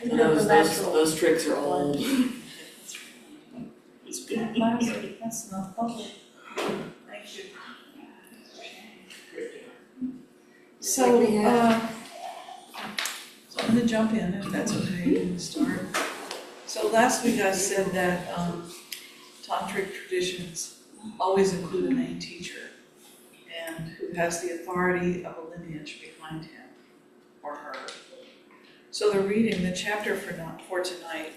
Those tricks are old. It's good classic, that's not public. Thank you. So I'm gonna jump in if that's okay to start. So last week I said that tantric traditions always include a main teacher and who has the authority of a lineage behind him or her. So the reading, the chapter for tonight,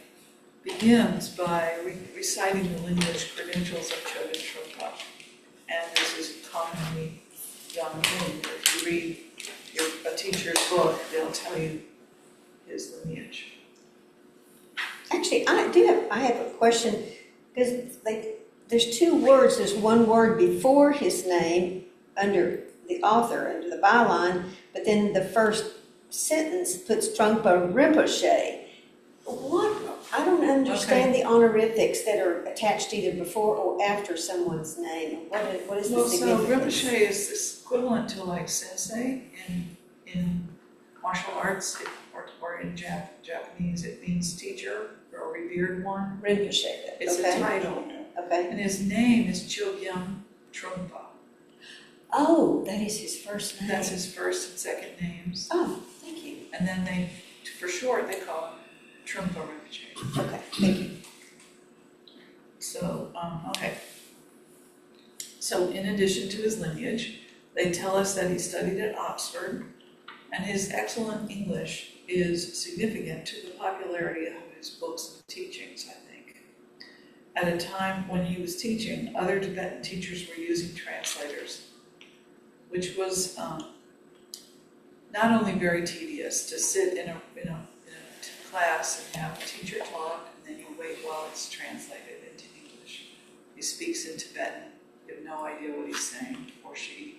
begins by reciting the lineage credentials of Chogyam Trungpa. And this is a commonly done thing. If you read a teacher's book, they'll tell you his lineage. Actually, I have a question, because there's two words. There's one word before his name under the author, under the byline, but then the first sentence puts Trungpa Rinpoche. What? I don't understand the honorifics that are attached either before or after someone's name. What is the significance? So Rinpoche is equivalent to like sensei in martial arts, or in Japanese it means teacher or revered one. Rinpoche. It's a title. Okay. And his name is Chogyam Trungpa. Oh, that is his first name. That's his first and second names. Oh, thank you. And then for short, they call him Trungpa Rinpoche. Okay, thank you. So, okay. So in addition to his lineage, they tell us that he studied at Oxford, and his excellent English is significant to the popularity of his books and teachings, I think. At a time when he was teaching, other Tibetan teachers were using translators, which was not only very tedious to sit in a class and have a teacher talk, and then you wait while it's translated into English. He speaks in Tibetan, you have no idea what he's saying, or she,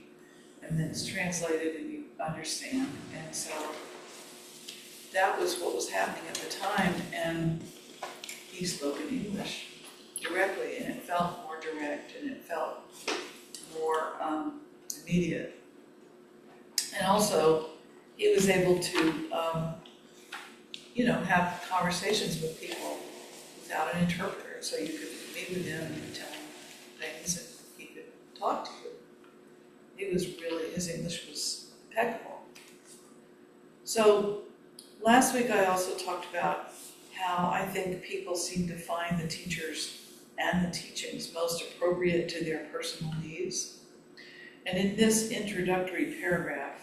and then it's translated and you understand. And so that was what was happening at the time, and he spoke in English directly, and it felt more direct, and it felt more immediate. And also, he was able to have conversations with people without an interpreter. So you could meet with him and tell him things, and he could talk to you. His English was impeccable. So last week I also talked about how I think people seem to find the teachers and the teachings most appropriate to their personal needs. And in this introductory paragraph,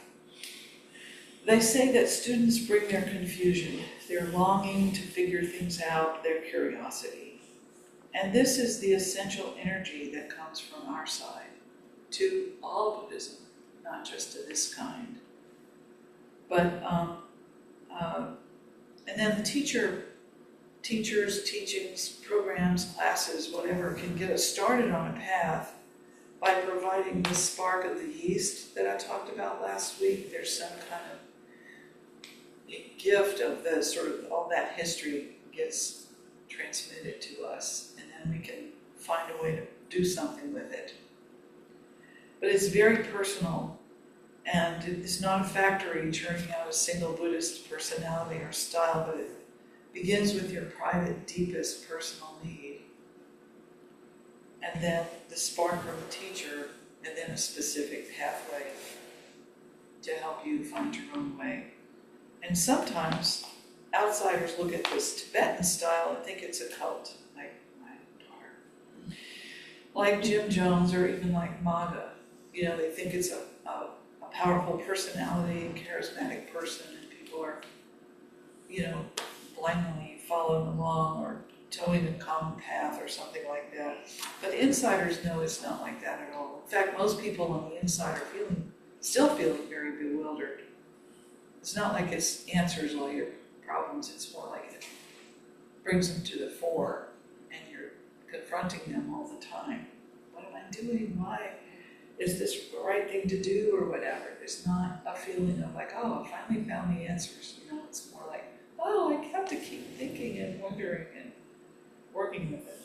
they say that students bring their confusion, their longing to figure things out, their curiosity. And this is the essential energy that comes from our side to all Buddhism, not just to this kind. But, and then the teachers, teachings, programs, classes, whatever, can get us started on a path by providing the spark of the yeast that I talked about last week. There's some kind of gift of the sort of all that history gets transmitted to us, and then we can find a way to do something with it. But it's very personal, and it's not a factory churning out a single Buddhist personality or style, but it begins with your private, deepest personal need, and then the spark from the teacher, and then a specific pathway to help you find your own way. And sometimes outsiders look at this Tibetan style and think it's a cult, like my daughter. Like Jim Jones or even like Maga. They think it's a powerful personality, charismatic person, and people are, blindly following along or towing a common path or something like that. But insiders know it's not like that at all. In fact, most people on the inside are still feeling very bewildered. It's not like it answers all your problems, it's more like it brings them to the fore and you're confronting them all the time. What am I doing? Why? Is this the right thing to do or whatever? There's not a feeling of like, oh, I finally found the answers. It's more like, oh, I have to keep thinking and wondering and working with it.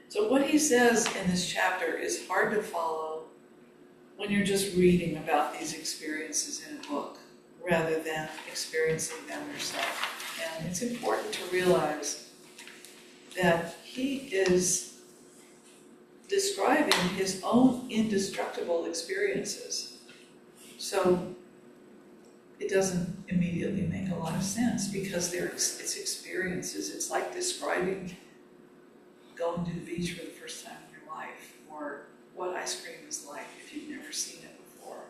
So what he says in this chapter is hard to follow when you're just reading about these experiences in a book, rather than experiencing them yourself. And it's important to realize that he is describing his own indestructible experiences. So it doesn't immediately make a lot of sense because it's experiences. It's like describing going to the beach for the first time in your life, or what ice cream is like if you've never seen it before.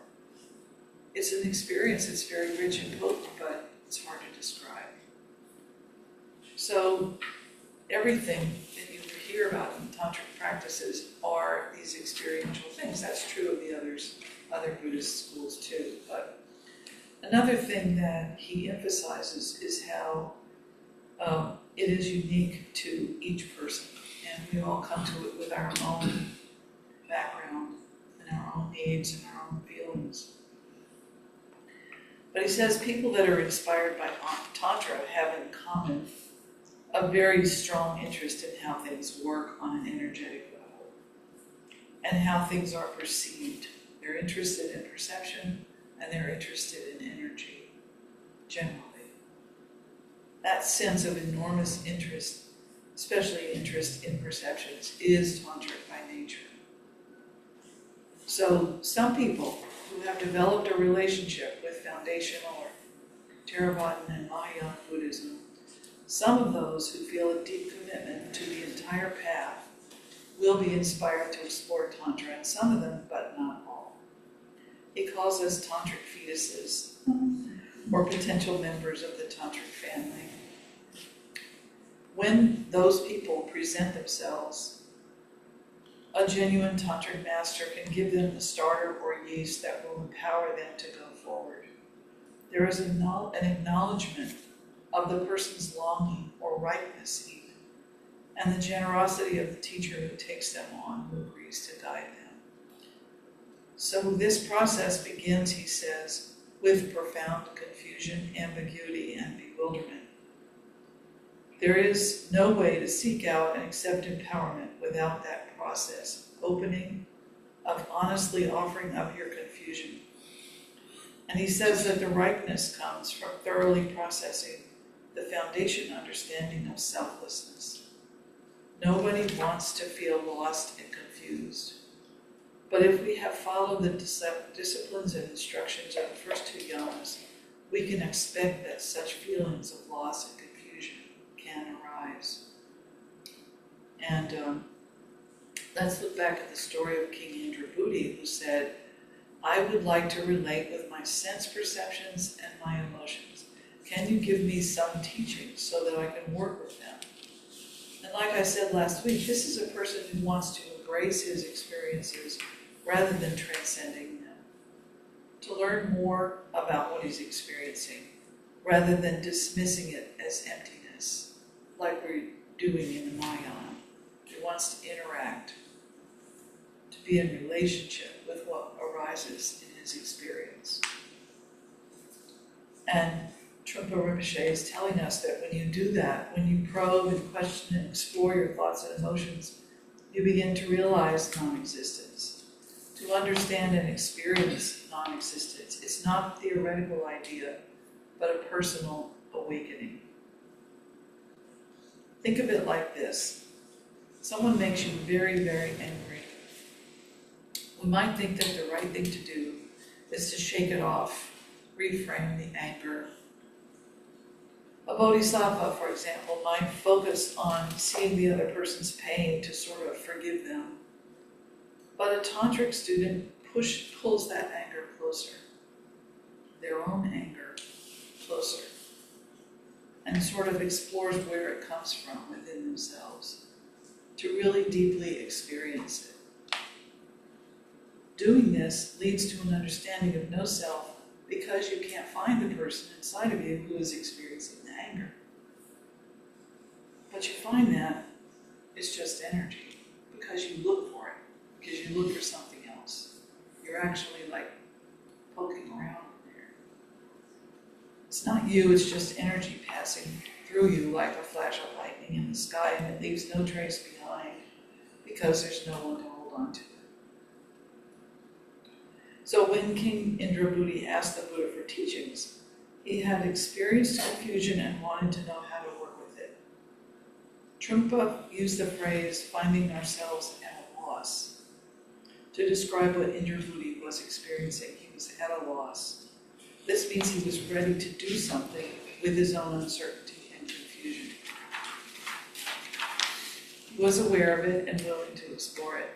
It's an experience. It's very rich and potent, but it's hard to describe. So everything that you hear about in tantric practices are these experiential things. That's true of the other Buddhist schools too. But another thing that he emphasizes is how it is unique to each person, and we all come to it with our own background and our own needs and our own feelings. But he says people that are inspired by Tantra have in common a very strong interest in how things work on an energetic level and how things are perceived. They're interested in perception and they're interested in energy, generally. That sense of enormous interest, especially interest in perceptions, is tantric by nature. So some people who have developed a relationship with foundational or Theravadan and Mahayana Buddhism, some of those who feel a deep commitment to the entire path will be inspired to explore Tantra, and some of them, but not all. He calls us tantric fetuses, or potential members of the tantric family. When those people present themselves, a genuine tantric master can give them the starter or yeast that will empower them to go forward. There is an acknowledgement of the person's longing or ripeness even, and the generosity of the teacher who takes them on, who agrees to guide them. So this process begins, he says, with profound confusion, ambiguity, and bewilderment. There is no way to seek out and accept empowerment without that process, opening, of honestly offering up your confusion. And he says that the ripeness comes from thoroughly processing the foundation understanding of selflessness. Nobody wants to feel lost and confused. But if we have followed the disciplines and instructions of the first two yamas, we can expect that such feelings of loss and confusion can arise. And let's look back at the story of King Indrabhuti, who said, I would like to relate with my sense perceptions and my emotions. Can you give me some teaching so that I can work with them? And like I said last week, this is a person who wants to embrace his experiences rather than transcending them. To learn more about what he's experiencing rather than dismissing it as emptiness, like we're doing in the Mahayana. He wants to interact, to be in relationship with what arises in his experience. And Trungpa Rinpoche is telling us that when you do that, when you probe and question and explore your thoughts and emotions, you begin to realize non-existence. To understand and experience non-existence, it's not a theoretical idea, but a personal awakening. Think of it like this. Someone makes you very, very angry. We might think that the right thing to do is to shake it off, reframe the anger. A bodhisattva, for example, might focus on seeing the other person's pain to sort of forgive them. But a tantric student pulls that anger closer, their own anger closer, and sort of explores where it comes from within themselves to really deeply experience it. Doing this leads to an understanding of no self because you can't find the person inside of you who is experiencing the anger. But you find that it's just energy because you look for it, because you look for something else. You're actually like poking around in there. It's not you, it's just energy passing through you like a flash of lightning in the sky, and it leaves no trace behind because there's no one to hold on to it. So when King Indrabhuti asked the Buddha for teachings, He had experienced confusion and wanted to know how to work with it. Trungpa used the phrase, finding ourselves at a loss, to describe what Indrabhuti was experiencing. He was at a loss. This means he was ready to do something with his own uncertainty and confusion. He was aware of it and willing to explore it.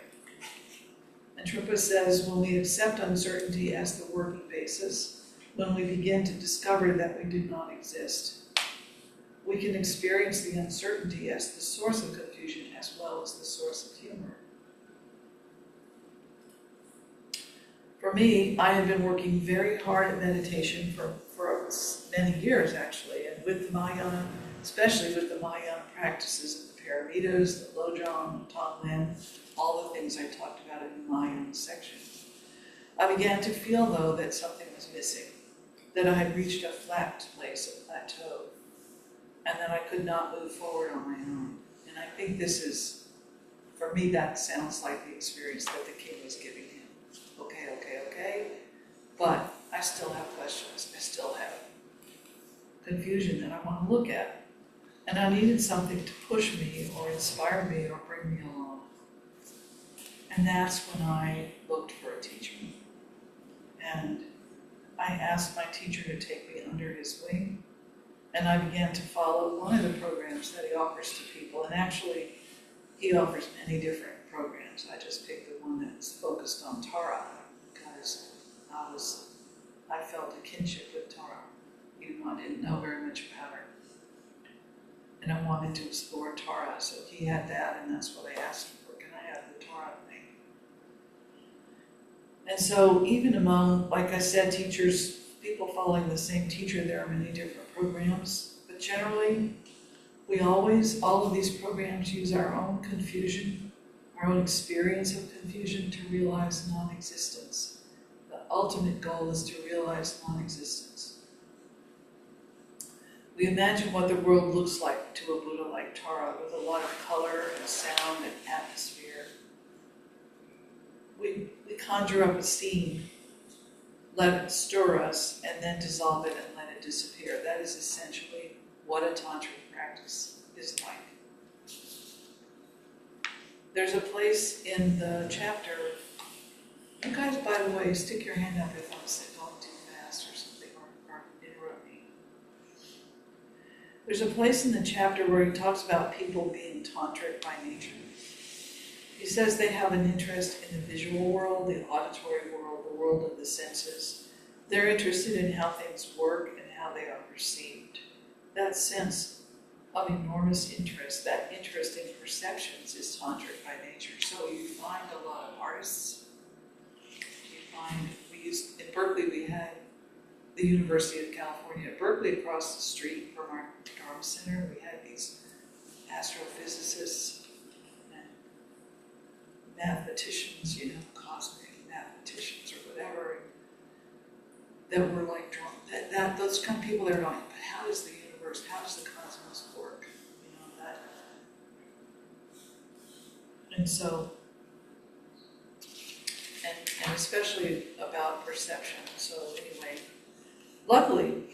And Trungpa says, when we accept uncertainty as the working basis, when we begin to discover that we do not exist, we can experience the uncertainty as the source of confusion as well as the source of humor. For me, I have been working very hard at meditation for many years, actually, and with the Mahayana, especially with the Mahayana practices of the Paramitas, the Lojong, the Tonglen, all the things I talked about in the Mahayana section. I began to feel, though, that something was missing, that I had reached a flat place, a plateau, and that I could not move forward on my own. And I think this is, for me, that sounds like the experience that the king was giving him. Okay, but I still have questions. I still have confusion that I want to look at. And I needed something to push me or inspire me or bring me along. And that's when I looked for a teacher. And I asked my teacher to take me under his wing. And I began to follow one of the programs that he offers to people. And actually, he offers many different programs. I just picked the one that's focused on Tara because I felt a kinship with Tara, even though I didn't know very much about her. And I wanted to explore Tara, so he had that, and that's what I asked him for. Can I have the Tara thing? And so even among, like I said, teachers, people following the same teacher, there are many different programs, but generally, all of these programs use our own confusion, our own experience of confusion to realize non-existence. The ultimate goal is to realize non-existence. We imagine what the world looks like to a Buddha like Tara, with a lot of color and sound and atmosphere. We conjure up a scene, let it stir us, and then dissolve it and let it disappear. That is essentially what a tantric practice is like. There's a place in the chapter, you guys, by the way, stick your hand up if I'm going too fast or something, or interrupt me. There's a place in the chapter where he talks about people being tantric by nature. He says they have an interest in the visual world, the auditory world, the world of the senses. They're interested in how things work and how they are perceived. That sense of enormous interest, that interest in perceptions, is tantric by nature. So you find a lot of artists. In Berkeley, we had the University of California at Berkeley across the street from our Dharma Center. We had these astrophysicists and mathematicians, cosmic mathematicians or whatever, that were like drawn, that those kind of people that are going, but how does the universe, how does the cosmos work? That. And so, and especially about perception. So anyway, luckily,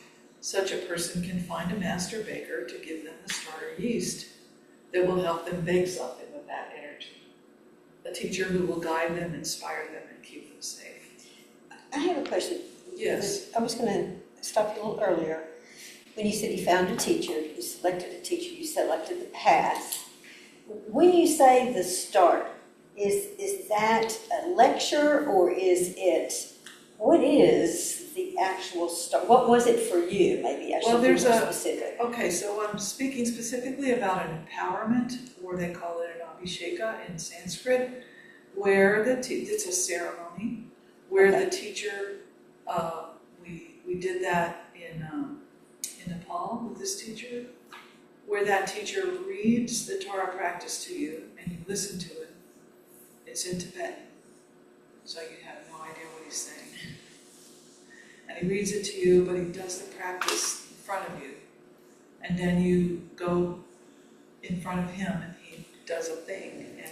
such a person can find a master baker to give them the starter yeast that will help them bake something with that energy. A teacher who will guide them, inspire them, and keep them safe. I have a question. Yes. I was going to stop you a little earlier. When you said you found a teacher, you selected a teacher, you selected the path. When you say the start, is that a lecture, or what is the actual start? What was it for you? Maybe I should be more specific. Okay, so I'm speaking specifically about an empowerment, or they call it an abhisheka in Sanskrit, where it's a ceremony where the teacher, we did that in Nepal with this teacher, where that teacher reads the Torah practice to you and you listen to it. It's in Tibetan, so you have no idea what he's saying. And he reads it to you, but he does the practice in front of you. And then you go in front of him and he does a thing.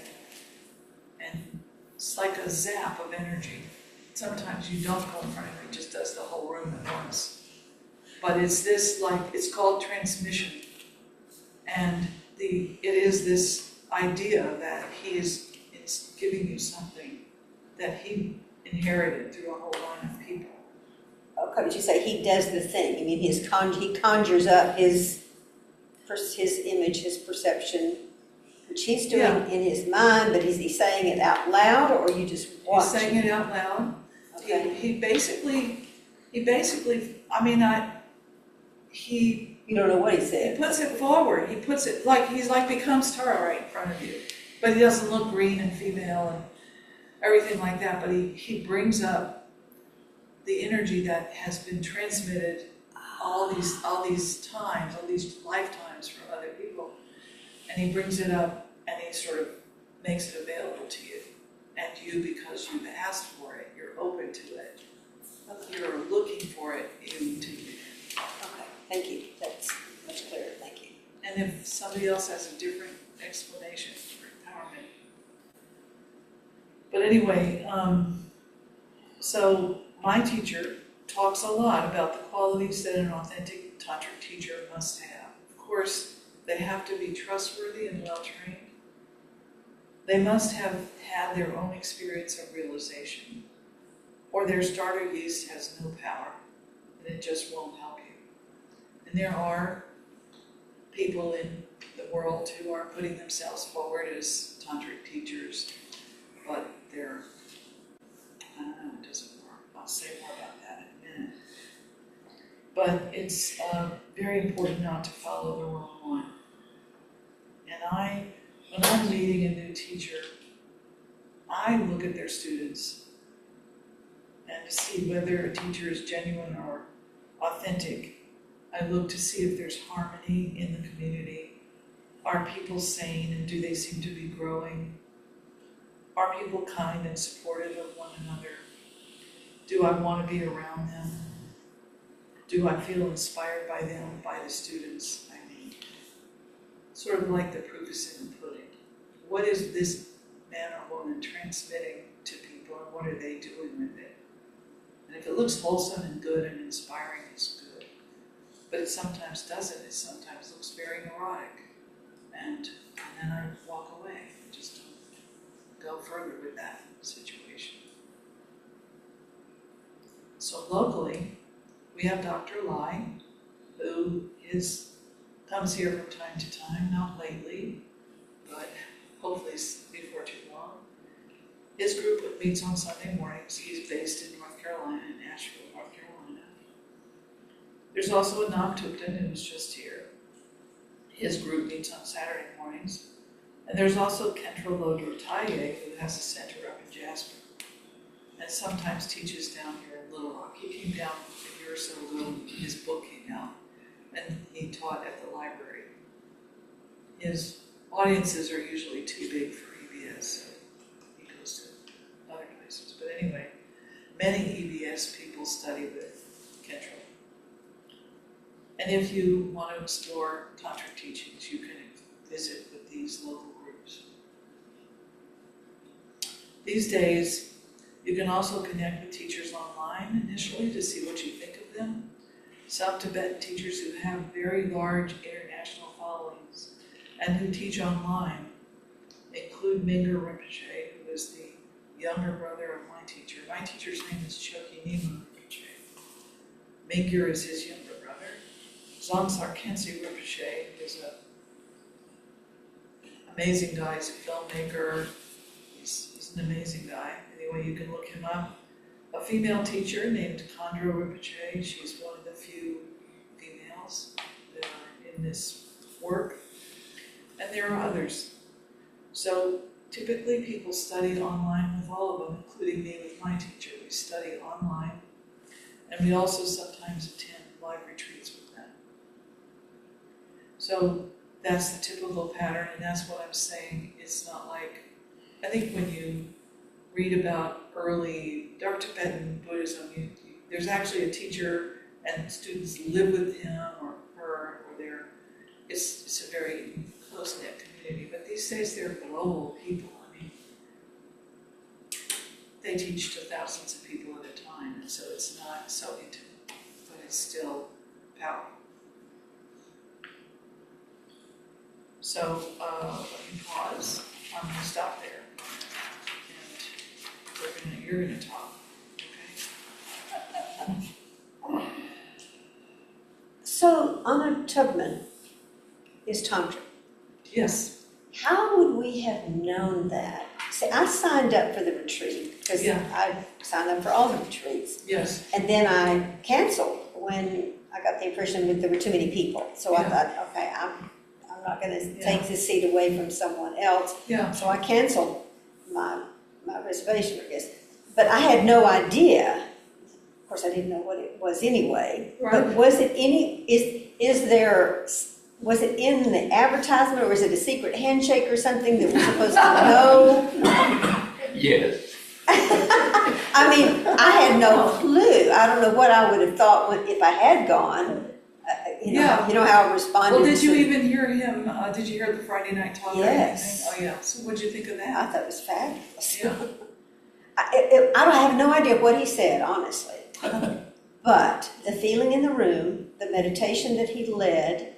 And it's like a zap of energy. Sometimes you don't go in front of him, he just does the whole room at once. But it's this, like, it's called transmission. And it is this idea that he is giving you something that he inherited through a whole line of people. Okay, but you say he does the thing. I mean, he conjures up his image, his perception, which he's doing in his mind, but is he saying it out loud, or are you just watching? He's saying it out loud. Okay. He basically, I mean, You don't know what he he said. puts it forward. He puts it like, he's like becomes Tara right in front of you. But he doesn't look green and female and everything like that, but he brings up the energy that has been transmitted all these times, all these lifetimes from other people. And he brings it up and he sort of makes it available to you. And you, because you've asked for it, you're open to it. You're looking for it, you take it in. Okay, thank you. That's much clearer. Thank you. And if somebody else has a different explanation for empowerment. But anyway, so my teacher talks a lot about the qualities that an authentic tantric teacher must have. Of course, they have to be trustworthy and well-trained. They must have had their own experience of realization, or their starter yeast has no power, and it just won't help you. And there are people in the world who are putting themselves forward as tantric teachers, but they're, I don't know, it doesn't work. I'll say more about that in a minute. But it's very important not to follow the wrong one. And when I'm meeting a new teacher, I look at their students and to see whether a teacher is genuine or authentic. I look to see if there's harmony in the community. Are people sane and do they seem to be growing? Are people kind and supportive of one another? Do I want to be around them? Do I feel inspired by them, by the students I meet? Sort of like the proof is in the pudding. What is this man or woman transmitting to people, and what are they doing with it? And if it looks wholesome and good and inspiring, it's good. But it sometimes doesn't. It sometimes looks very neurotic. And then I walk away. I just don't go further with that situation. So locally, we have Dr. Lai, who comes here from time to time, not lately, but hopefully before too long. His group meets on Sunday mornings. He's based in North Carolina, in Asheville, North Carolina. There's also a Nam Thupten who's just here. His group meets on Saturday mornings. And there's also Kendra Lodrotaye, who has a center up in Jasper, and sometimes teaches down here in Little Rock. He came down a year or so ago, his book came out, and he taught at the library. His audiences are usually too big for EBS, so he goes to other places. But anyway, many EBS people study with Kendra. And if you want to explore tantric teachings, you can visit with these local groups. These days, you can also connect with teachers online initially to see what you think of them. Some Tibetan teachers who have very large international followings and who teach online include Mingyur Rinpoche, who is the younger brother of my teacher. My teacher's name is Choki Nima Rinpoche. Mingyur is his younger brother. Zongsar Khyentse Rinpoche is an amazing guy. He's a filmmaker. He's an amazing guy. Anyway, you can look him up. A female teacher named Khandro Rinpoche. She's one of the few females that are in this work. And there are others. So typically people study online with all of them, including me with my teacher. We study online. And we also sometimes attend live retreats with them. So that's the typical pattern, and that's what I'm saying. It's not like, I think when you read about early dark Tibetan Buddhism, there's actually a teacher and students live with him or her, or it's a very close-knit community. But these days they're global people. I mean, they teach to thousands of people at a time, and so it's not so intimate, but it's still power. So, let me pause, I'm gonna stop there. And you're gonna talk, okay? So Anna Tubman is Tantra. Yes, How would we have known that? See, I signed up for the retreat because Yeah. I signed up for all the retreats. yes, And then I canceled when I got the impression that there were too many people. So I Yeah. thought, okay, I'm not gonna Yeah. take this seat away from someone else. yeah, So I canceled my reservation, I guess. But I had no idea, of course, I didn't know what it was anyway. Right. But was it was it in the advertisement, or was it a secret handshake or something that we're supposed to know? Yes. I mean, I had no clue. I don't know what I would have thought if I had gone. Yeah. You know how I responded. well, did you to- even hear him, did you hear the Friday night talk or Yes. anything? Oh, yeah, so what'd you think of I that? thought it was fabulous. Yeah. I have no idea what he said, honestly. But the feeling in the room, the meditation that he led,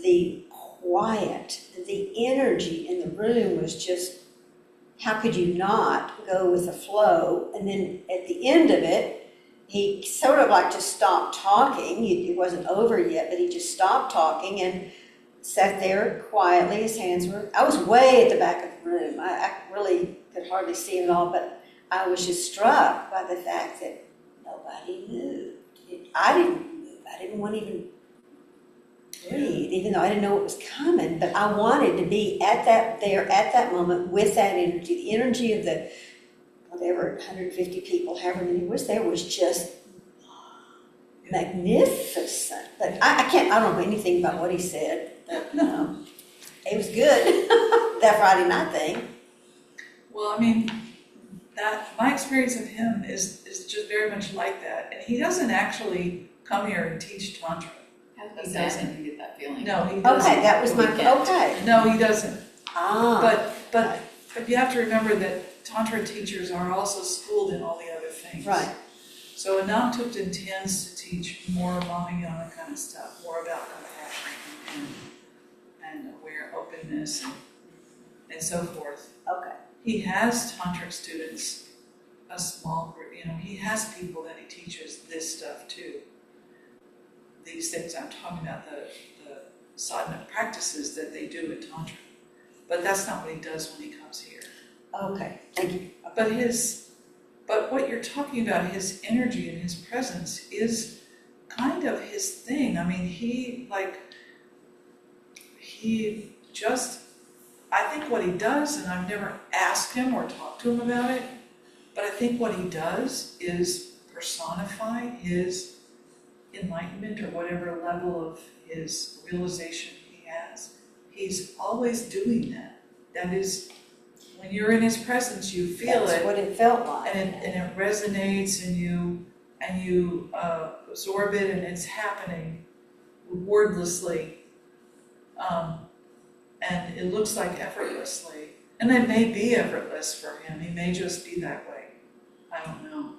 the quiet, the energy in the room was just, how could you not go with the flow? And then at the end of it, he sort of like just stopped talking. It wasn't over yet, but he just stopped talking and sat there quietly. His hands were, I was way at the back of the room. I really could hardly see him at all, but I was just struck by the fact that nobody moved. I didn't move. I didn't want to even breathe, even though I didn't know what was coming. But I wanted to be at that moment with that energy. The energy of the, whatever, 150 people, however many was there, was just magnificent. But I don't know anything about what he said. But, it was good, that Friday night thing. Well, I mean, my experience of him is just very much like that. And he doesn't actually come here and teach Tantra. He doesn't get that feeling. No, he doesn't. Okay, that was my, Weekend. okay. No, he doesn't. Ah. But you have to remember that Tantra teachers are also schooled in all the other things. Right. So Anam Thupten tends to teach more Mahayana kind of stuff, more about compassion and aware openness and so forth. Okay. He has tantric students, a small group, he has people that he teaches this stuff to. These things I'm talking about, the sadhana practices that they do in Tantra. But that's not what he does when he comes here. Okay, thank you. But what you're talking about, his energy and his presence is kind of his thing. I mean, I think what he does, and I've never asked him or talked to him about it, but I think what he does is personify his enlightenment or whatever level of his realization he has. He's always doing that. That is, when you're in his presence, you feel That's it, what it felt like. and it resonates, and you absorb it, and it's happening wordlessly, and it looks like effortlessly. And it may be effortless for him. He may just be that way. I don't know.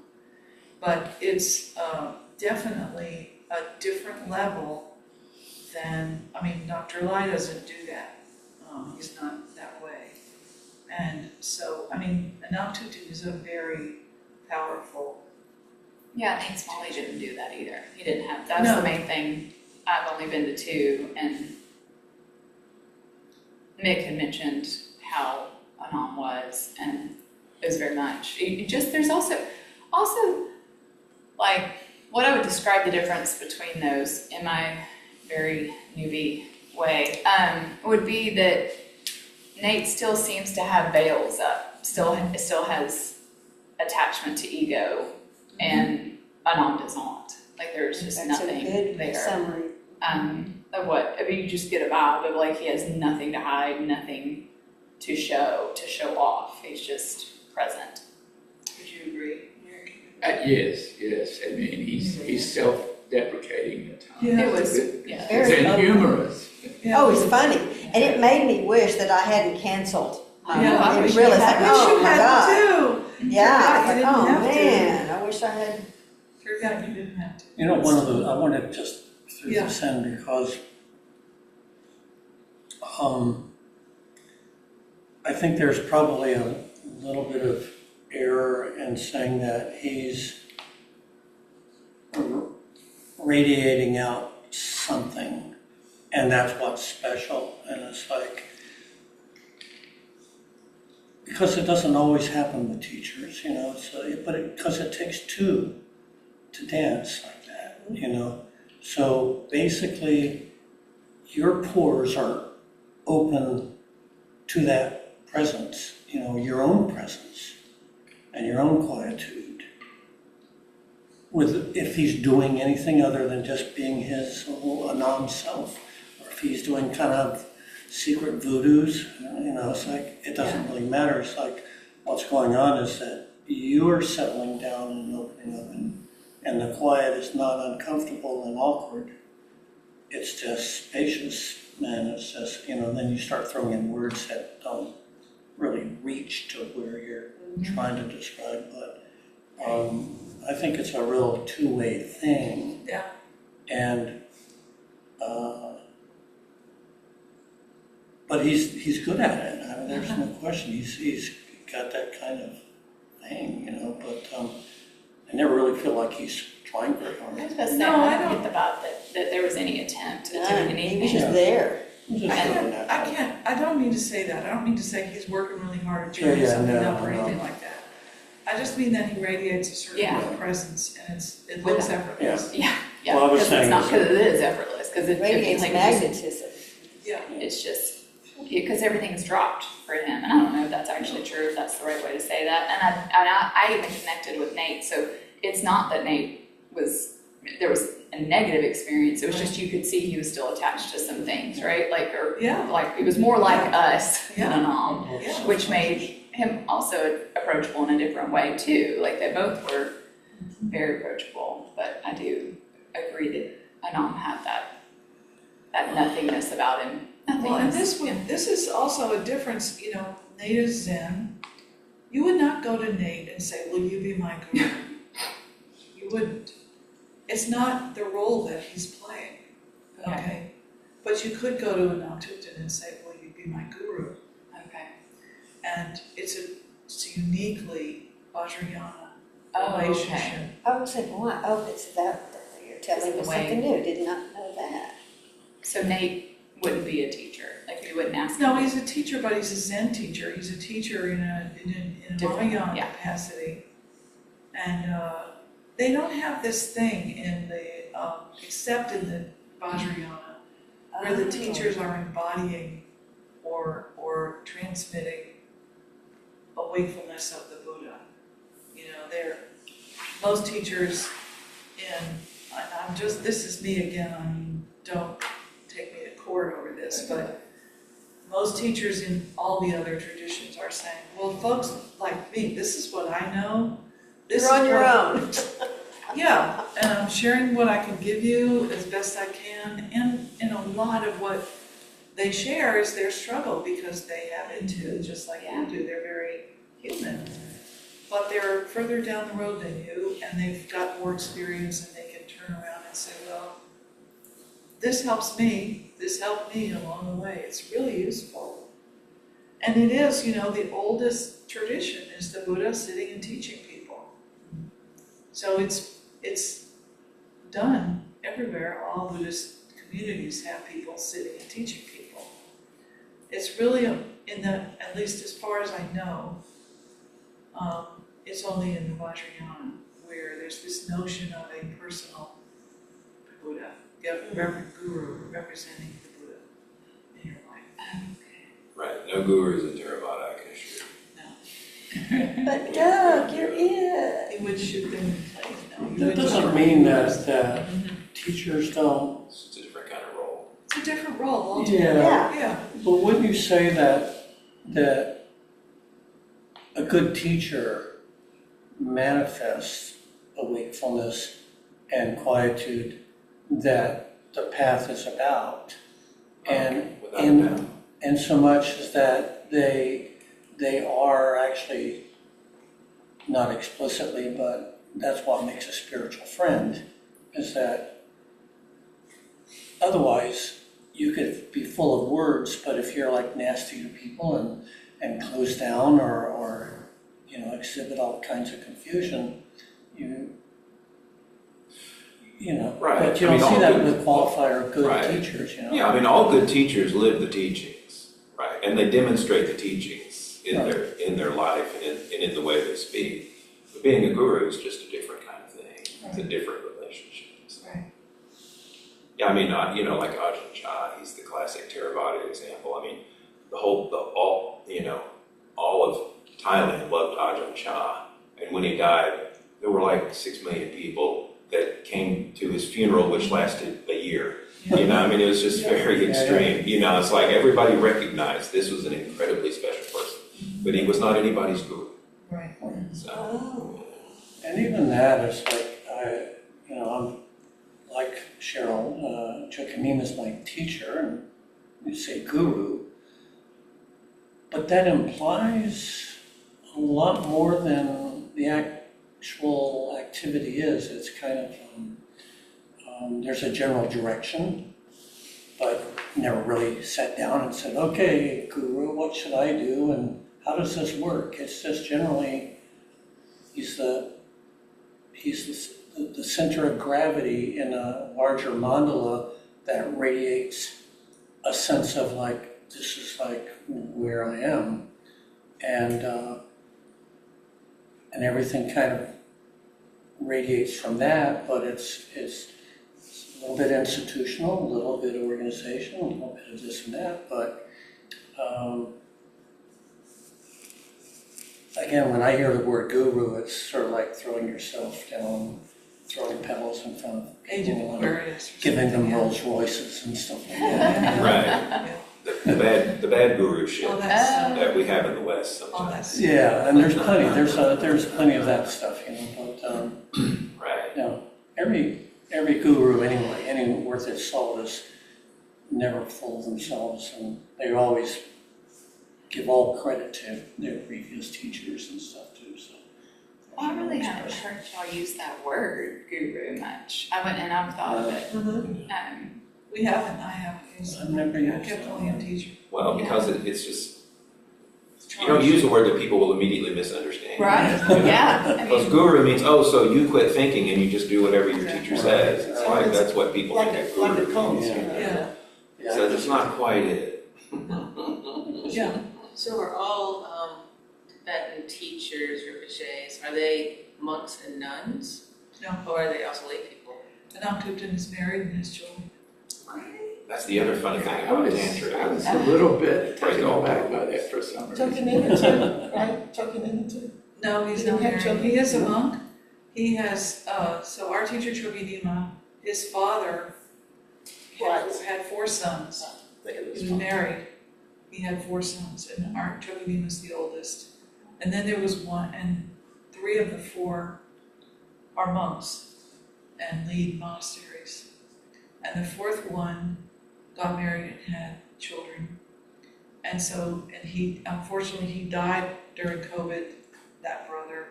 But it's definitely a different level than, Dr. Lai doesn't do that. He's not that way. And so, Anam Thupten is a very powerful. Yeah, I think Smalley didn't do that either. He didn't have, that's No. the main thing. I've only been to 2, and Mick had mentioned how Anam was, and it was very much. There's also, like, what I would describe the difference between those in my very newbie way would be that Nate still seems to have veils up, still has attachment to ego, and Anam does not. Like, there's just That's nothing a good there. summary. Of what, you just get a vibe of like he has nothing to hide, nothing to show off. He's just present. Would you agree, Mary? Yes. I mean, he's self-deprecating at times. Yeah. It was, It's yeah. Very open. humorous. Yeah. Oh, it's funny. And it made me wish that I hadn't canceled. Yeah, I It wish really, you it's like, had. oh You my had God. too. Yeah, I was You like, didn't oh have to. man, I wish I had. Turned out you didn't have to. You know, one of the, I want to just through Yeah. the sin because I think there's probably a little bit of error in saying that he's radiating out something, and that's what's special. And it's like, because it doesn't always happen with teachers, you know, because it takes two to dance like that, you know. So basically, your pores are open to that presence, you know, your own presence and your own quietude. If he's doing anything other than just being his whole Anam self, or if he's doing kind of secret voodoos, you know, it's like, it doesn't really matter. It's like, what's going on is that you're settling down and opening up, and the quiet is not uncomfortable and awkward. It's just spacious, and it's just, you know, then you start throwing in words that don't really reach to where you're trying to describe, but I think it's a real two-way thing. Yeah. And but he's good at it. I mean, there's no question. He's got that kind of thing, you know. But I never really feel like he's trying very hard. I was gonna say, No, I I don't- don't get the vibe that there was any attempt to do He was anything. just there. He's just doing that. I don't mean to say that. I don't mean to say he's working really hard at Yeah, turning yeah, something no, up or anything no. like that. I just mean that he radiates a certain Yeah. kind of presence, and it With looks that. effortless. Yeah, yeah, Well, I was because saying it's not, is- because it is effortless, because it, Radiates like, magnetism. Yeah. it's just, because everything's dropped for him, and I don't know if that's actually true, if that's the right way to say that, and I even connected with Nate, so it's not that Nate there was a negative experience, it was just you could see he was still attached to some things, right, Yeah. like, he was more like us than Yeah. Anam, Yeah. which made him also approachable in a different way too, like, they both were very approachable, but I do agree that Anam had that nothingness about him. Well, and Nothingness. this is also a difference, you know, Nate is Zen. You would not go to Nate and say, will you be my guru? You wouldn't. It's not the role that he's playing, okay? But you could go to an Antutan and say, will you be my guru? Okay. And it's a uniquely Vajrayana Oh, relationship. okay. I was saying, why? Oh, it's that, you're telling It's me the way- something new, did not know that. So Nate wouldn't be a teacher, like you wouldn't ask him. No, he's a teacher, but he's a Zen teacher. He's a teacher in a Different, Mahayana yeah. capacity. And they don't have this thing in the, except in the Vajrayana, where the teachers are embodying or transmitting a wakefulness of the Buddha. You know, most teachers and this is me again, I mean, don't take me to court over this, but most teachers in all the other traditions are saying, well, folks like me, this is what I know. This You're on is your what- own. Yeah, and I'm sharing what I can give you as best I can, and a lot of what they share is their struggle because they have it too, just like you do, they're very human. But they're further down the road than you, and they've got more experience, and they can turn around and say, well, this helps me, this helped me along the way, it's really useful. And it is, you know, the oldest tradition is the Buddha sitting and teaching people. So it's done everywhere, all Buddhist communities have people sitting and teaching people. It's really, at least as far as I know, it's only in the Vajrayana where there's this notion of a personal Buddha, reverend guru representing the Buddha in your life. Right, no gurus in Theravada, I can assure you. But Doug, you're it. You would shoot them in place, no? you That would- doesn't mean that teachers don't. It's a different kind of role. It's a different role altogether. Yeah. Yeah, But wouldn't you say that a good teacher manifests a wakefulness and quietude that the path is about? And Without a doubt. and so much as that they are actually, not explicitly, but that's what makes a spiritual friend, is that otherwise, you could be full of words, but if you're like nasty to people and close down or, you know, exhibit all kinds of confusion, you know, Right. but you I mean, don't see all that good- with qualified or Right. good teachers, you know? Yeah, I mean, all good teachers live the teachings, right? And they demonstrate the teachings in their life and in the way they speak. But being a guru is just a different kind of thing. It's a different relationship. So. Right. Yeah, I mean, you know, like Ajahn Chah, he's the classic Theravada example. I mean, all of Thailand loved Ajahn Chah. And when he died, there were like 6 million people that came to his funeral, which lasted a year. You know, I mean, it was just very extreme. You know, it's like everybody recognized this was an incredibly special person, but he was not anybody's guru. Right. So, Oh. And even that is like, I'm like Cheryl, Joachim is my teacher, and you say guru, but that implies a lot more than the actual activity is. It's kind of, there's a general direction, but never really sat down and said, okay, guru, what should I do and how does this work? It's just generally, he's the center of gravity in a larger mandala that radiates a sense of like, this is like where I am. And everything kind of radiates from that, but it's a little bit institutional, a little bit organizational, a little bit of this and that, but again, when I hear the word guru, it's sort of like throwing yourself down, throwing petals in front of Age of people and Aquarius. or giving them something, yeah. Rolls Royces and stuff like that. right. Yeah. The bad guru shit All that that we have in the West all sometimes. that Yeah, and there's plenty, there's plenty of that stuff, you know, but, Right. you know, every guru anyway, anyone worth its salt is never full of themselves, and they always give all credit to their previous teachers and stuff too, so. Well, I really haven't heard y'all use that word, guru, much. I've thought of it. We haven't, I haven't used I've it. never I used kept it. calling him teacher. Well, because it's just, you don't use a word that people will immediately misunderstand. Right, yeah. I Because mean, guru means, oh, so you quit thinking and you just do whatever your teacher says. It's Right. like, that's what people think of Like a guru cult. means. Yeah. So that's not quite it. Yeah. So are all Tibetan teachers, Rinpoches, are they monks and nuns? No. Or are they also lay people? And Tupten is married and has children. That's the other funny thing I about was Tantra. a little bit taken aback by that for some reason. No, he's He not didn't have married. children? He is a monk. He has, so our teacher Choginima, his father had 4 sons. He was married. He had 4 sons, and our Choginima's the oldest. And then there was one, and 3 of the 4 are monks and lead monasteries. And the 4th one got married and had children. And so, and unfortunately, he died during COVID, that brother.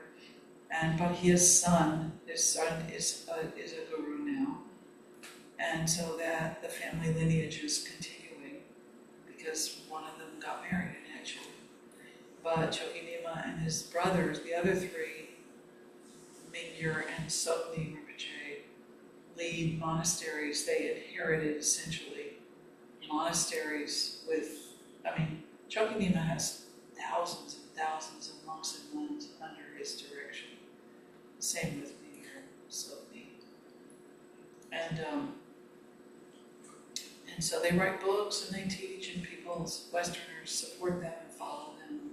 But his son is a guru now. And so that the family lineage is continuing because one of them got married and had children. But Choginima and his brothers, the other 3, Mingyur and Sokni Rinpoche, lead monasteries. They inherited essentially monasteries with, Choginima has thousands and thousands of monks and nuns under his direction. Same with Mingyur and Sokni. And so they write books and they teach, and people, Westerners, support them and follow them.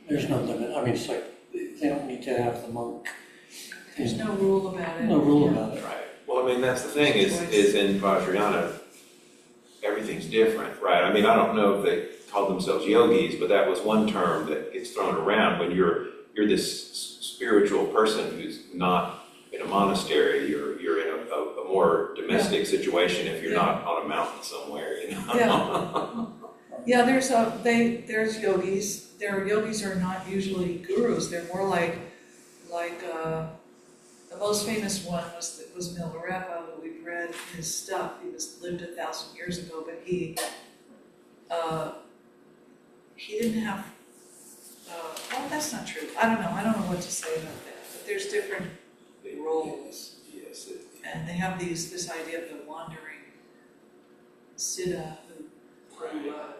There's no limit, I mean, it's like, they don't need to have the monk. There's no rule about it. No rule about it. Right. Well, I mean, that's the thing is in Vajrayana, everything's different, right? I mean, I don't know if they called themselves yogis, but that was one term that gets thrown around when you're this spiritual person who's not in a monastery, you're in a more domestic situation if you're not on a mountain somewhere, you know? Yeah, there's yogis. Their yogis are not usually gurus. They're more like the most famous one was Milarepa, who we read his stuff. He lived 1,000 years ago, but he didn't have, well, that's not true. I don't know what to say about that, but there's different roles. Yes, And they have this idea of the wandering Siddha, who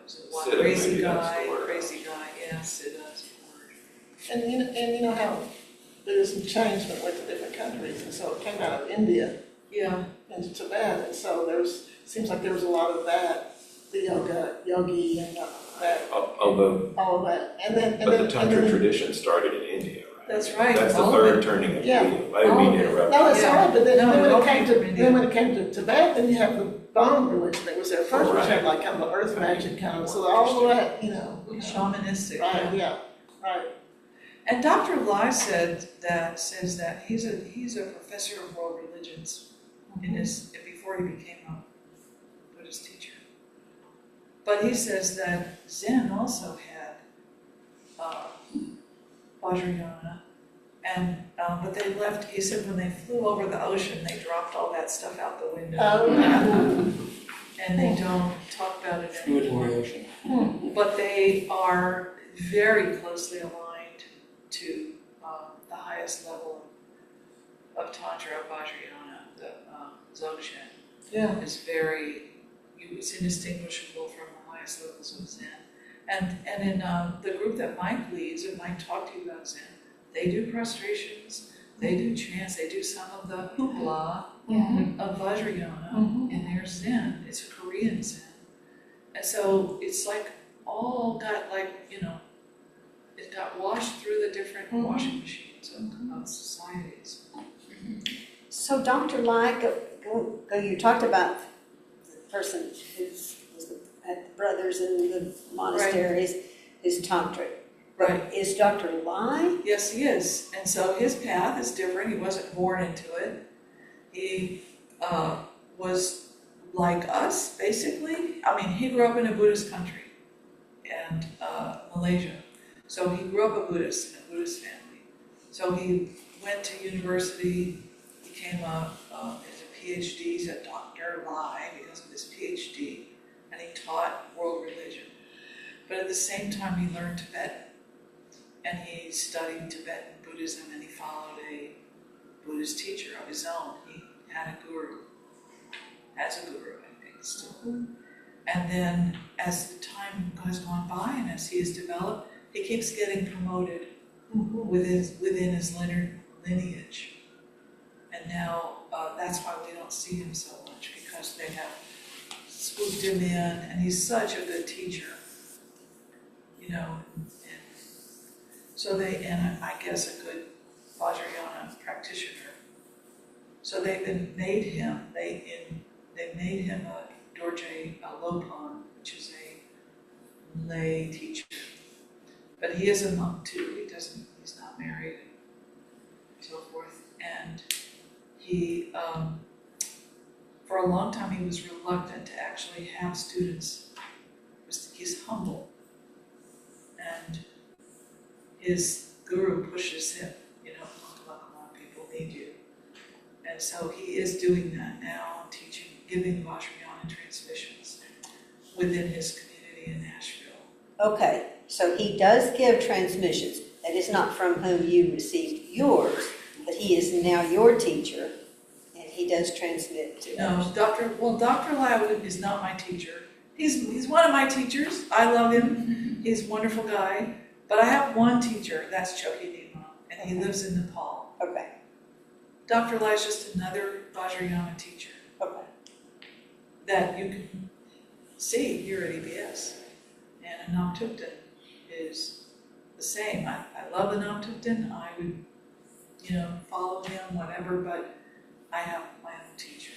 is a Siddha, crazy maybe that's guy, the word. yeah, Siddha is a word. And you know how Buddhism changed when it went to different countries, and so it came out of India Yeah, into Tibet, and so seems like there was a lot of that, the yogi, and that, although, all of that, and then but the Tantra tradition started in India, right? That's right. That's the All of third it. turning of the Yeah. wheel. I didn't mean to interrupt. no, it's all right, but then, No, then it all when it came came from to India. then when it came to Tibet, then you have the Bon religion that was there first, which had Right. like kind of the earth magic kind of, so all of that, shamanistic. right, yeah, right. And Dr. Lai says that he's a professor of world religions before he became a Buddhist teacher. But he says that Zen also had Vajrayana, and but they left. He said when they flew over the ocean, they dropped all that stuff out the window, and they don't talk about it Threw it in anymore. the ocean. But they are very closely aligned to the highest level of Tantra, Vajrayana, the Dzogchen. Yeah. Is it's indistinguishable from the highest levels of Zen. And in the group that Mike leads, and Mike talked to you about Zen, they do prostrations, they do chants, they do some of the hoopla of Vajrayana in their Zen. It's a Korean Zen. And so it's like all got it got washed through the different washing machines of societies. So Dr. Lai, you talked about the person who's at the brothers in the monasteries, who's tantric. Right. Is Dr. Lai? Yes, he is. And so his path is different. He wasn't born into it. He was like us, basically. I mean, he grew up in a Buddhist country and Malaysia. So he grew up a Buddhist in a Buddhist family. So he went to university, became a PhD. He's a Dr. Lai because of his PhD, and he taught world religion. But at the same time, he learned Tibetan, and he studied Tibetan Buddhism, and he followed a Buddhist teacher of his own. He had a guru, has a guru, I think, still. And then as the time has gone by, and as he has developed, he keeps getting promoted within his lineage. And now that's why we don't see him so much, because they have swooped him in, and he's such a good teacher, And so and I guess a good Vajrayana practitioner. So they've made him a Dorje Lopan, which is a lay teacher. But he is a monk too. He's not married and so forth. And he, for a long time, he was reluctant to actually have students. He's humble. And his guru pushes him, come on, people need you. And so he is doing that now, teaching, giving Vajrayana transmissions within his community in Nashville. Okay, so he does give transmissions. That is not from whom you received yours, but he is now your teacher, and he does transmit to others. No, Dr. Loudon is not my teacher. He's one of my teachers. I love him. He's a wonderful guy. But I have one teacher, that's Choki Nima, and he lives in Nepal. Okay, Dr. Lai is just another Vajrayana teacher okay. that you can see here at EBS. And a Namtukten is the same. I love the Namtukten. I would, follow him, whatever, but I have my own teacher.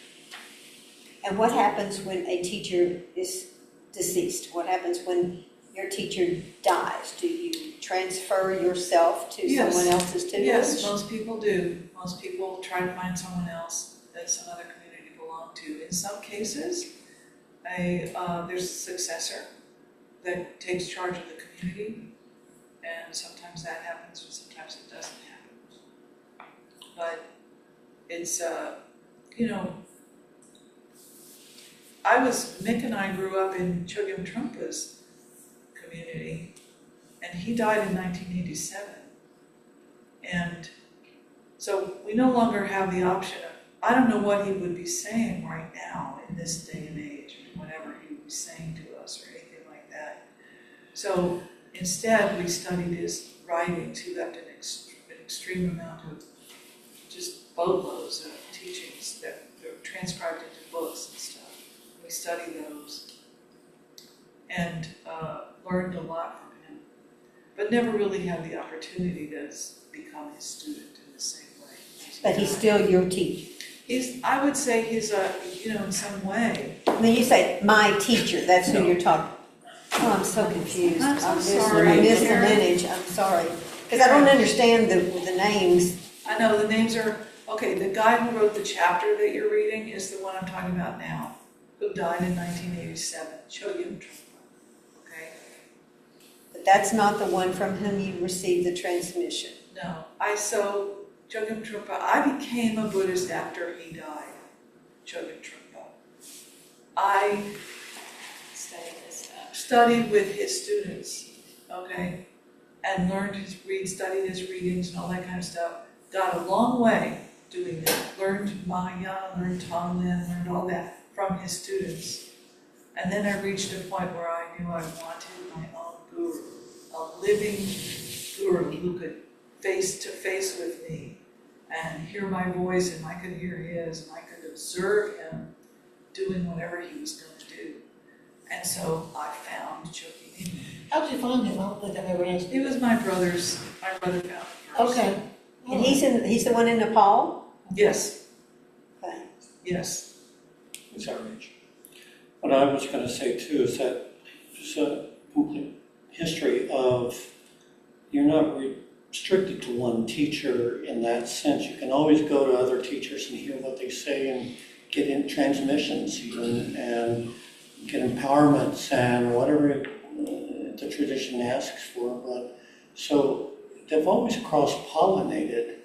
And what happens when a teacher is deceased? What happens when your teacher dies? Do you transfer yourself to someone else's tutelage? Yes, most people do. Most people try to find someone else that some other community belong to. In some cases, there's a successor that takes charge of the community, and sometimes that happens, and sometimes it doesn't happen. But it's, Mick and I grew up in Chogyam Trungpa's community, and he died in 1987. And so we no longer have the option of, I don't know what he would be saying right now in this day and age, or whatever he would be saying to us or anything like that. So instead, we studied his writings. He left an extreme amount of just boatloads of teachings that were transcribed into books and stuff. We studied those and learned a lot from him, but never really had the opportunity to become his student in the same way. But he's still your teacher. I would say he's in some way. When you say my teacher, that's who you're talking. Oh, I'm so confused. I'm so I sorry, missed the Karen. lineage, I'm sorry. Because I don't understand the names. I know the names are, okay, the guy who wrote the chapter that you're reading is the one I'm talking about now, who died in 1987, Chogyam Trungpa, okay? But that's not the one from whom you received the transmission. No, Chogyam Trungpa, I became a Buddhist after he died, Chogyam Trungpa. I Study this stuff. studied with his students, okay? And studied his readings and all that kind of stuff. Got a long way doing that. Learned Maya, learned Tonglen, learned all that from his students. And then I reached a point where I knew I wanted my own guru, a living guru who could face to face with me and hear my voice, and I could hear his, and I could observe him doing whatever he was going to do. And so I found Chogyam. How did you find him? I don't think I've ever asked. It was my brother found him first. Okay. And he's the one in Nepal? Yes, Okay. yes. It's outrage. What I was going to say too is that there's a complete history of, you're not restricted to one teacher in that sense. You can always go to other teachers and hear what they say and get in transmissions even, and get empowerments and whatever the tradition asks for. But so they've always cross-pollinated.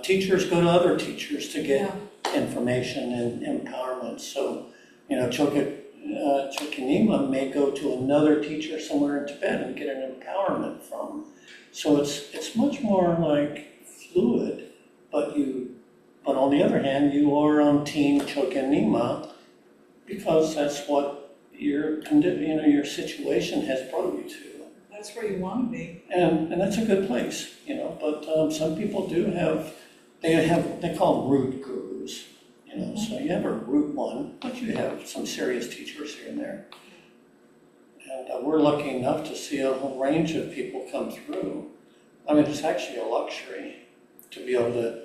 Teachers go to other teachers to get information and empowerment. So, Chogyam may go to another teacher somewhere in Tibet and get an empowerment from. So it's much more like fluid, but on the other hand, you are on Team Chogyam because that's what your situation has brought you to. That's where you want to be. And that's a good place, but some people they call them root gurus, so you have a root one, but you have some serious teachers here and there. And we're lucky enough to see a whole range of people come through. I mean, it's actually a luxury to be able to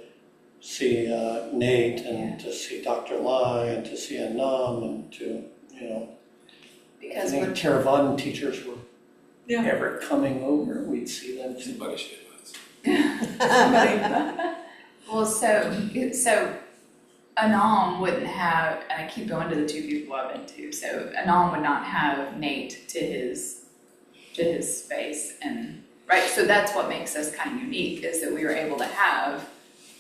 see Nate and to see Dr. Lai and to see Anam and to, Because I we're think Theravadan teachers were Yeah. ever coming over, we'd see them. Somebody should advise. Well, so Anam wouldn't have, and I keep going to the two people I've been to, so Anam would not have Nate to his space, and, right, so that's what makes us kind of unique, is that we were able to have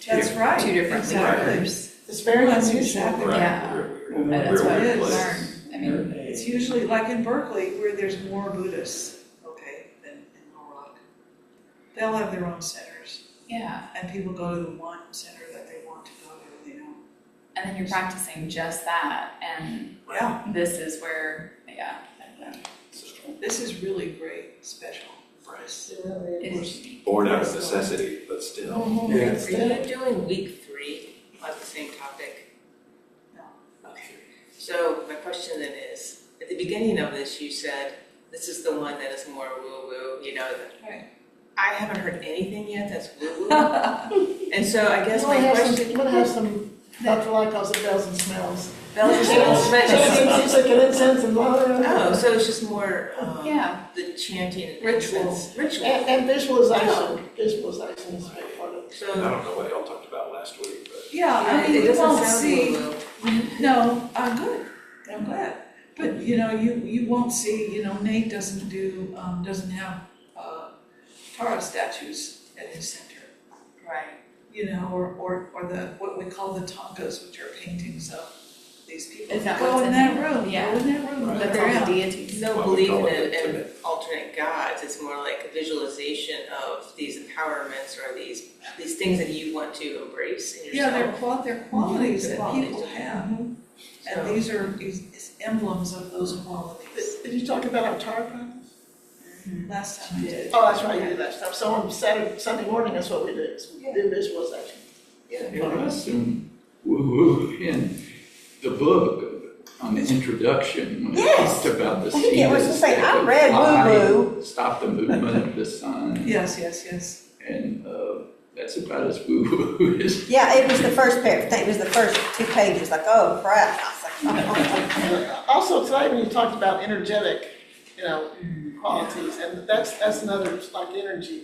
That's right. two different Exactly. leaders. It's very Well, that's unusual. exactly Right. Yeah. We're And we're that's a what weird I place. learned. I mean, It's usually like in Berkeley, where there's more Buddhists, okay, than in Little Rock. They'll have their own centers, yeah, and people go to the one center that they want to go to, and then you're practicing just that, and Yeah, this is where, yeah, this is really great, special. Right. It really it is. is unique. Born out of necessity, but still. Mhm. Yeah. Are you doing week 3 on the same topic? No. Okay. So my question then is, at the beginning of this, you said, this is the one that is more woo-woo, Right. I haven't heard anything yet that's woo-woo. And so I guess my question, You want to have some, Dr. Lai calls it bells and smells. bells and whistles, but it's- Music and incense and blah, blah, blah. oh, so it's just more, Yeah. the chanting and Ritual. incense. Ritual. And visualization. Visualization is a big part of it. I So, don't know what y'all talked about last week, but Yeah, I mean, it you doesn't won't sound see, woo-woo. no, I'm good, I'm glad. But, you won't see, Nate doesn't have Tara statues at his center. Right. Or what we call the tankas, which are paintings of these people Is that go what's in in that there? room, Yeah. go in that room, look That's all the around. deities. No Why we belief call in, it in Tibet. alternate gods, it's more like a visualization of these empowerments or these things that you want to embrace in Yeah, yourself. they're qualities They're that qualities, people okay. have, Mhm. and So- these are emblems of those qualities. Did you talk about our Tara practice? Last time I did. Oh, that's right, you did last time. So on Sunday morning, that's what we do, is we do visualization. Yeah, there's some woo-woo in the book on the introduction, when it Yes. talked about the I think it was to seeds say, that I could read fly, woo-woo. stop the movement of the sun. Yes, yes, yes. And that's about as woo-woo as. Yeah, it was the first pair, it was the first 2 pages, like, oh crap. I was like, oh. And also today, when you talked about energetic, qualities, and that's another, like, energy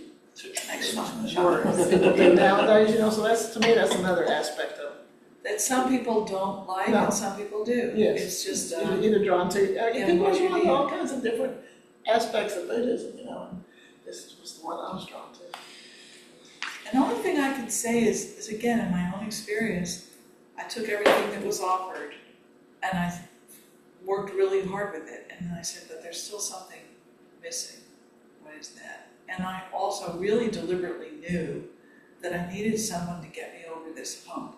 words. And nowadays, so that's, to me, that's another aspect of, That some people don't like No. and some people do. yes. It's just, You're either drawn to, yeah, people are what you drawn need. to all kinds of different aspects of Buddhism, and this was the one I was drawn to. and the only thing I can say is again, in my own experience, I took everything that was offered and I worked really hard with it. And then I said, but there's still something missing. What is that? And I also really deliberately knew that I needed someone to get me over this hump.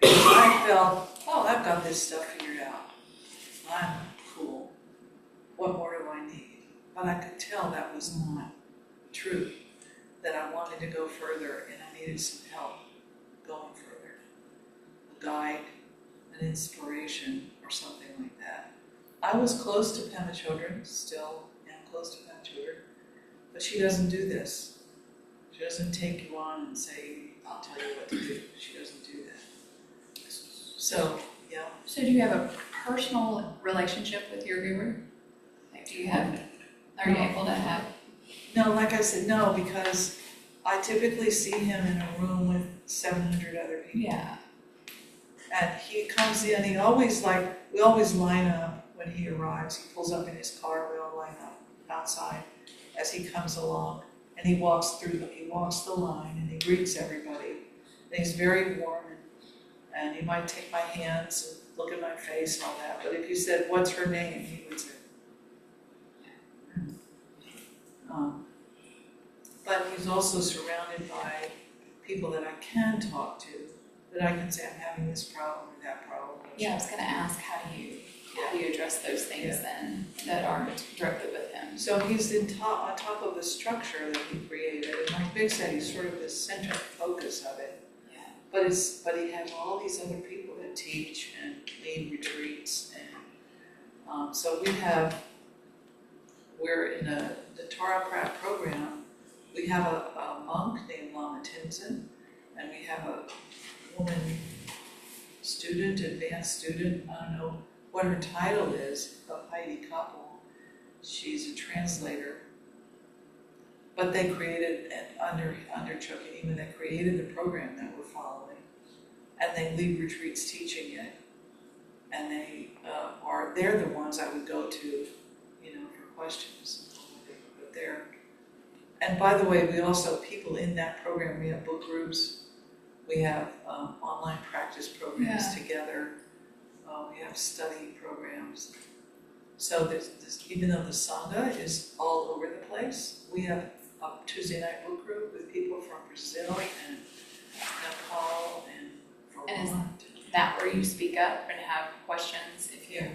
Because I felt, oh, I've got this stuff figured out. I'm cool. What more do I need? But I could tell that was not true. That I wanted to go further and I needed some help going further. A guide, an inspiration, or something like that. I was close to Pema Chodron, still am close to Pema Chodron, but she doesn't do this. She doesn't take you on and say, I'll tell you what to do. She doesn't do that. So, yeah. So do you have a personal relationship with your guru? Like, are you able to have? No, like I said, no, because I typically see him in a room with 700 other people. Yeah. And he comes in, we always line up when he arrives. He pulls up in his car, we all line up outside as he comes along. And he walks the line and he greets everybody. And he's very warm and he might take my hands and look at my face and all that. But if you said, what's her name? He would say, but he's also surrounded by people that I can talk to, that I can say, I'm having this problem or that problem. Yeah, I was gonna ask, how do you address those things then that aren't directly with him? So he's on top of the structure that he created, and like Big said, he's sort of the center focus of it. Yeah. But he has all these other people that teach and lead retreats, and so we're in the Tara Prat program. We have a monk named Lama Tenzin, and we have a woman student, advanced student, I don't know what her title is, of Heidi Koppel. She's a translator. But they created, under Chokinima, they created the program that we're following. And they lead retreats teaching it. And they're the ones I would go to, for questions. But and by the way, we also, people in that program, we have book groups. We have online practice programs together. We have study programs. So there's even though the Sangha is all over the place, we have a Tuesday night book group with people from Brazil and Nepal and Vermont. Is that where you speak up and have questions if you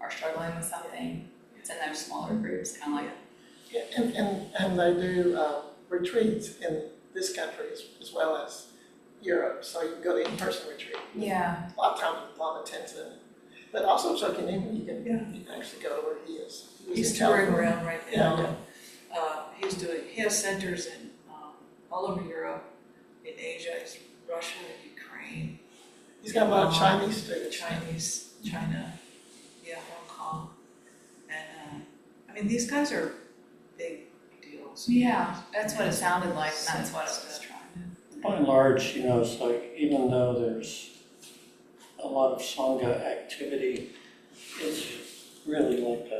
are struggling with something? It's in those smaller groups, kind of like. Yeah, and they do retreats in this country as well as Europe, so you can go to in-person retreat. Yeah. A lot of times with Lama Tenzin, but also Chokinima, you can actually go where he is. He's touring around right now. Yeah. He has centers in all over Europe, in Asia, Russia, Ukraine. He's got a lot of Chinese students. China, Hong Kong. And these guys are big deals. Yeah, that's what it sounded like, and that's what I was trying to. By and large, it's like, even though there's a lot of Sangha activity, it's really like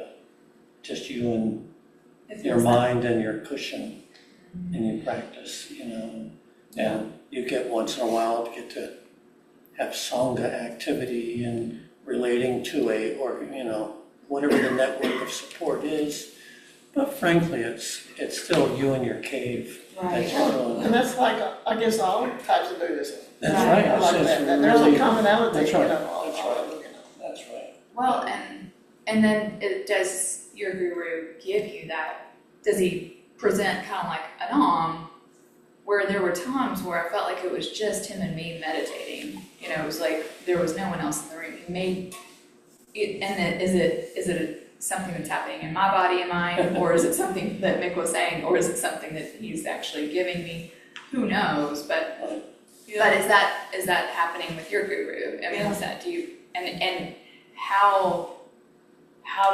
just you and your mind and your cushion and your practice, And you get once in a while to get to have Sangha activity and relating to whatever the network of support is. But frankly, it's still you in your cave. That's really- And that's like, I guess, all types of Buddhism. That's right. I like It's that. really- There's a commonality, That's you right. know, all That's of right. them, That's right. Well, and then does your guru give you that, does he present kind of like an where there were times where I felt like it was just him and me meditating. You know, it was like there was no one else in the room. He made it, and is it something that's happening in my body and mind, or is it something that Mick was saying, or is it something that he's actually giving me? Who knows? But is that happening with your guru? I mean, is that, do you, and how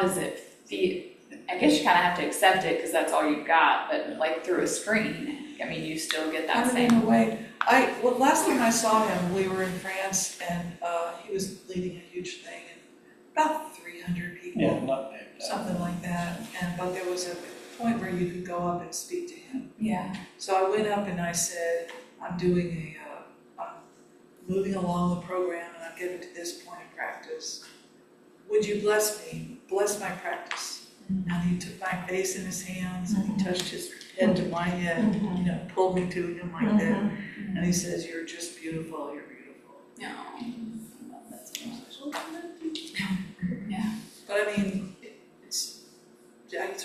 does it feel? I guess you kind of have to accept it because that's all you've got, but like through a screen, I mean, you still get that Kind of same. in a way. Last time I saw him, we were in France and he was leading a huge thing and about 300 people. Yeah, not big. Something like that. But there was a point where you could go up and speak to him. Yeah. So I went up and I said, I'm moving along the program and I'm getting to this point of practice. Would you bless me? Bless my practice. And he took my face in his hands and he touched his head to my head, pulled me to him like that. And he says, you're just beautiful, you're beautiful. No. I love that so much. Yeah. But I mean, it's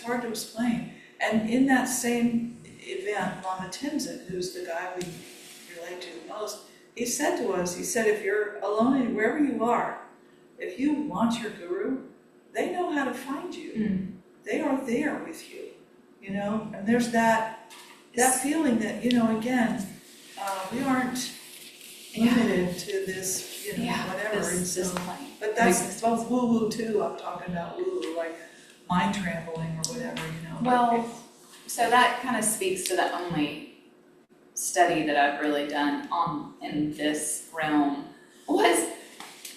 hard to explain. And in that same event, Lama Tenzin, who's the guy we relate to the most, he said to us, if you're alone and wherever you are, if you want your guru, they know how to find you. They are there with you, and there's that feeling that, again, we aren't limited to this, whatever. This plane. But that's both woo-woo too. I'm talking about woo-woo, like mind traveling or whatever, Well, so that kind of speaks to the only study that I've really done in this realm was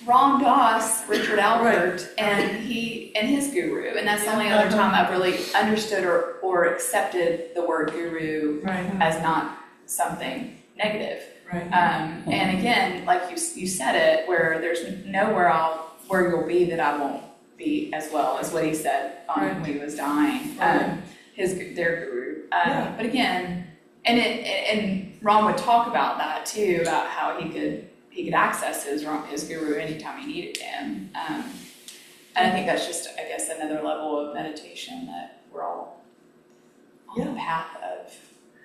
Ram Dass, Richard Albert, and his guru, and that's the only other time I've really understood or accepted the word guru as not something negative. Right. And again, like you said it, where there's nowhere where you'll be that I won't be as well as what he said when he was dying. Their guru. But again, and Ram would talk about that too, about how he could access his guru anytime he needed him. And I think that's just, I guess, another level of meditation that we're all on the path of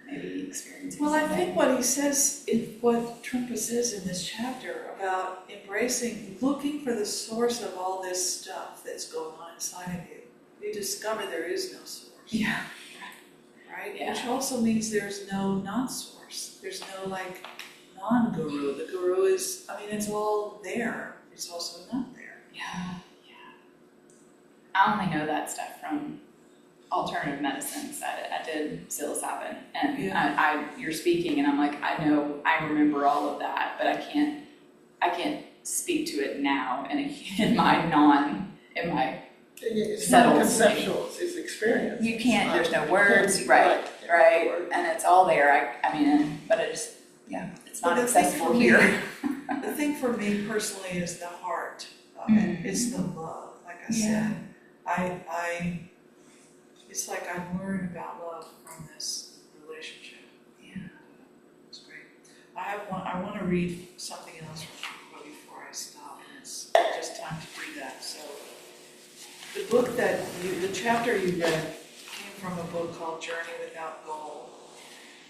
maybe experiencing. Well, I think what he says, what Trungpa says in this chapter about looking for the source of all this stuff that's going on inside of you, you discover there is no source. Yeah. Right? Yeah. Which also means there's no non-source. There's no non-guru. The guru is, it's all there. It's also not there. Yeah. I only know that stuff from alternative medicine. I did psilocybin, and you're speaking, and I'm like, I remember all of that, but I can't speak to it now in my It's settled not conceptual, it's experience. You can't. There's no words, right? And it's all there. But it just, it's not accessible here. The thing for me personally is the heart of it. It's the love. Like I said, it's like I've learned about love from this relationship. Yeah, it's great. I want to read something else from Trungpa before I stop, and it's just time to do that. So, the book the chapter you read came from a book called Journey Without Goal,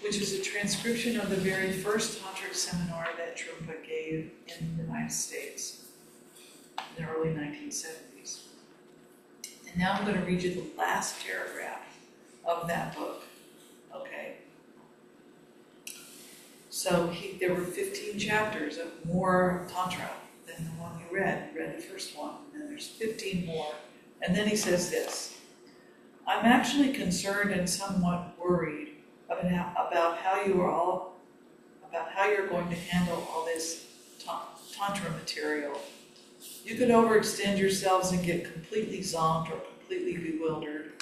which is a transcription of the very first tantric seminar that Trungpa gave in the United States in the early 1970s. And now I'm going to read you the last paragraph of that book. Okay? So there were 15 chapters of more Tantra than the one you read. You read the first one, and then there's 15 more. And then he says this: I'm actually concerned and somewhat worried about how you're going to handle all this Tantra material. You could overextend yourselves and get completely zonked or completely bewildered.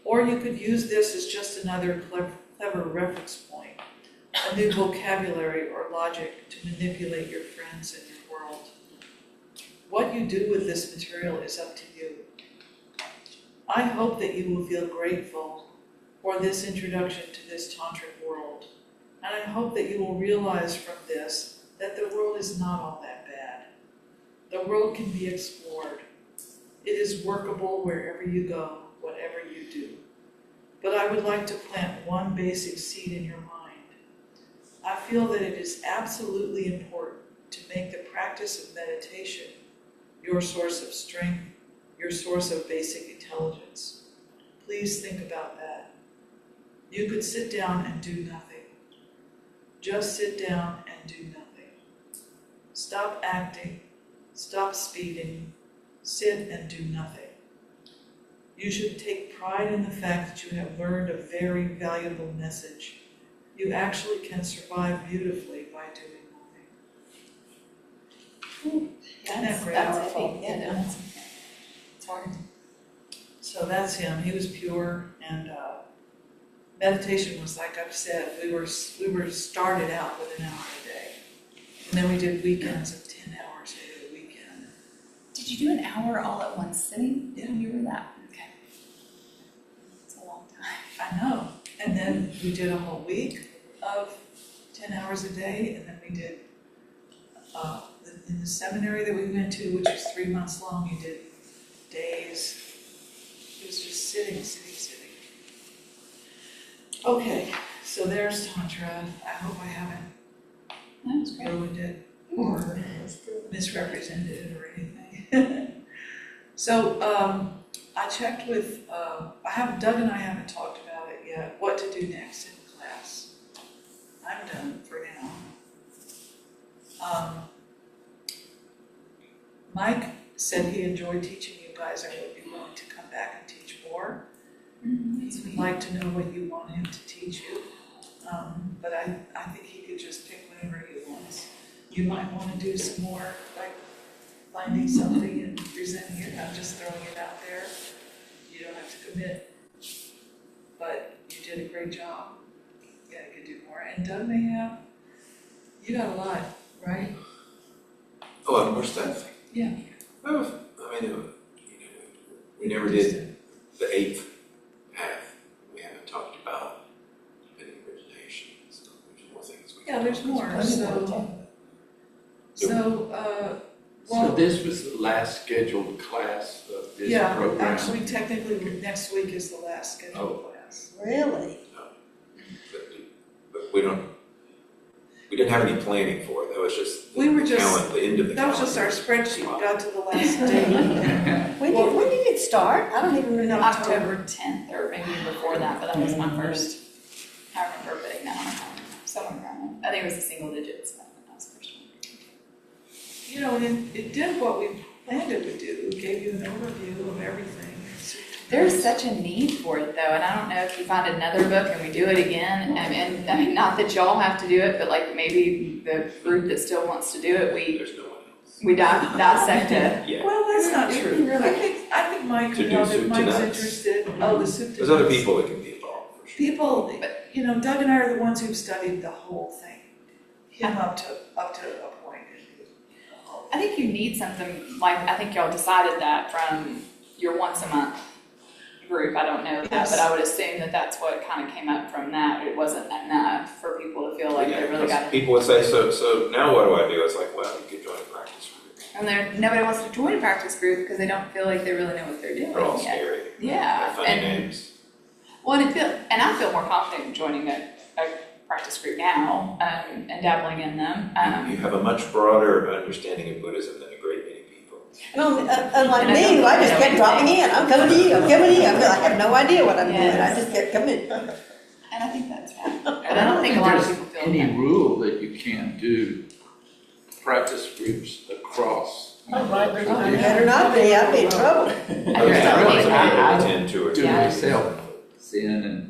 Or you could use this as just another clever reference point, a new vocabulary or logic to manipulate your friends and your world. What you do with this material is up to you. I hope that you will feel grateful for this introduction to this tantric world. And I hope that you will realize from this that the world is not all that bad. The world can be explored. It is workable wherever you go, whatever you do. But I would like to plant one basic seed in your mind. I feel that it is absolutely important to make the practice of meditation your source of strength, your source of basic intelligence. Please think about that. You could sit down and do nothing. Just sit down and do nothing. Stop acting, stop speeding, sit and do nothing. You should take pride in the fact that you have learned a very valuable message. You actually can survive beautifully by doing nothing. Isn't that great? That's powerful. Yeah, that's, it's hard. So that's him. He was pure, and meditation was, like I've said, we were started out with an hour a day, and then we did weekends of 10 hours every weekend. Did you do an hour all at one sitting? Yeah. You were that? Okay. It's a long time. I know. And then we did a whole week of 10 hours a day, and then we did, in the seminary that we went to, which was 3 months long, you did days. It was just sitting. Okay, so there's Tantra. I hope I haven't That's great. ruined it or misrepresented it or anything. So, I checked with, Doug and I haven't talked about it yet, what to do next in class. I'm done for now. Mike said he enjoyed teaching you guys and would be willing to come back and teach more. I'd like to know what you want him to teach you, but I think he could just pick whatever he wants. You might want to do some more, like finding something and presenting it, not just throwing it out there. You don't have to commit, but you did a great job. Yeah, you could do more. And Doug may have, you got a lot, right? A lot more stuff. Yeah. Well, I mean, we never did the 8th path. We haven't talked about any origination, so there's more things we can Yeah, there's talk more, about. so, So well, this was the last scheduled class of this yeah, program? actually, technically, next week is the last scheduled class. Really? But we didn't have any planning for it. That was just We were just- the end of the That was just our calendar. spreadsheet, got to the last day. When did it start? I don't even remember. October 10th or maybe before that, but that was my first. I remember putting that on a calendar, somewhere around there. I think it was the single digits, but that was the first one. You know, and it did what we planned it would do, it gave you an overview of everything. There's such a need for it though, and I don't know if you find another book and we do it again, and I mean, not that y'all have to do it, but like maybe the group that still wants to do it, There's no one else. we dissect it. Yeah. Well, that's not true. I think Mike To could do help if soup to Mike's nuts. interested. Oh, the soup to There's other nuts. people that can be involved, for sure. People, you know, Doug and I are the ones who've studied the whole thing. Him up to a point. I think you need something, like, I think y'all decided that from your once a month group, I don't know that, Yes. but I would assume that that's what kind of came up from that. It wasn't enough for people to feel like they really got it. People would say, so now what do I do? It's like, well, you could join a practice group. And nobody wants to join a practice group because they don't feel like they really know what they're doing They're all yet. scary. Yeah, They're funny and- names. Well, and I feel more confident in joining a practice group now, and dabbling in them. You have a much broader understanding of Buddhism than a great many people. No, unlike me, who I just kept dropping in. I'm coming to you, I'm coming to you. I have no idea what I'm doing. I just kept coming. And I think that's fine. And I don't think a lot of people feel Any that. rule that you can't do practice groups across. Oh, right, there's not. Better not be, I'd be in trouble. I Those just are don't ones think, that I- maybe attend to or Do two. Yeah. myself, sin and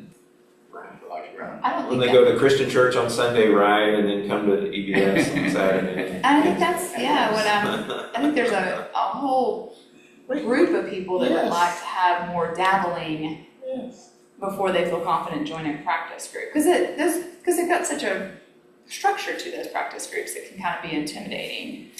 around. I don't When think they that. go to Christian church on Sunday, right, and then come to EBS on Saturday. I think that's, I think there's a whole group of people that would Yes. like to have more dabbling Yes. before they feel confident joining a practice group. Because they've got such a structure to those practice groups that can kind of be intimidating.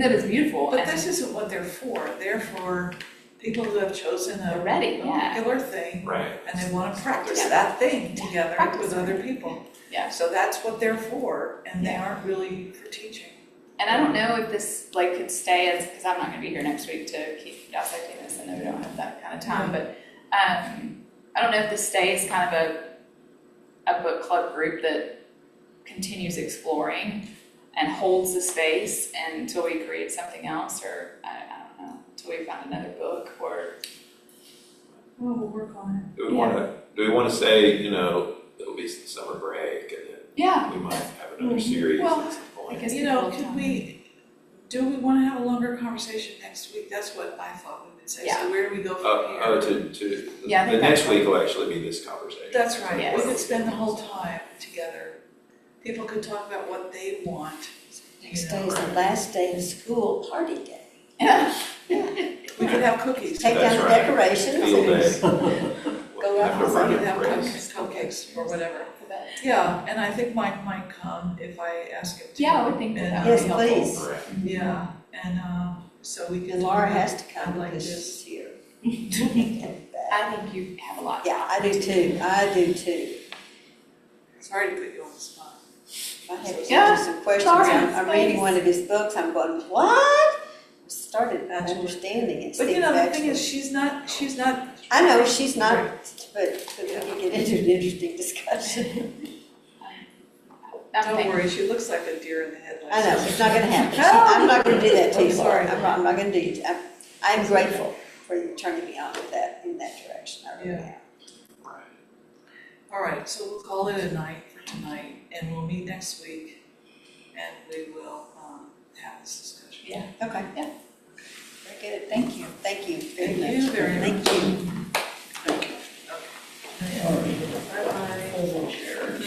that is beautiful. But and this isn't what they're for. They're for people who have chosen they're a ready, yeah. particular thing Right. and they want to practice Yeah. that thing together Practice with it. other people. Yeah. So that's what they're for, and they Yeah. aren't really for teaching. And I don't know if this like could stay as, because I'm not gonna be here next week to keep dissecting this, I know we don't have that kind of time, but I don't know if this stays kind of a book club group that continues exploring and holds the space until we create something else, or I don't know, until we find another book, or Well, we'll work on Do we wanna say, you know, it'll be summer break and then yeah. we might have another series Well, at some point? I guess it. You know, people do we want to have a longer conversation next week? That's what I thought we would say. Yeah. So where do we go from here? Yeah, I The think next that's week will actually be this conversation. That's right. Yes. We could spend the whole time together. People could talk about what they want. Next day is the last day of school, party day. Yeah. We could have cookies. Take down the That's right. decorations Field and day. go out Have to and run We it could have race. cupcakes or whatever. For that. Yeah, and I think Mike might come if I ask him to. Yeah, I would think that And, that would Yes, be helpful. please. Correct. Yeah, and, so we can. And Laura talk has to about come like because this. she's here. I think you have a lot. Yeah, I do too, I do too. Sorry to put you on the spot. I have Yeah, some questions, sorry, I'm reading please. one of his books, I'm going, what? Started Bachelor. understanding it. But you Steve know, the thing Bachelor. is, she's not. I know, she's not, but we can get into an interesting discussion. Don't worry, she looks like a deer in the headlights. I know, it's not gonna happen. I'm not gonna do that to you, I'm sorry. Laura. I'm not gonna do you, I'm grateful for you turning me on with that, in that direction, I really Yeah. am. All right, so we'll call it a night for tonight, and we'll meet next week, and we will, have this discussion. Yeah. Okay. Yeah. Very good, thank you very much. Thank you very much. Thank you. All right. Bye-bye. Hold on, Sharon.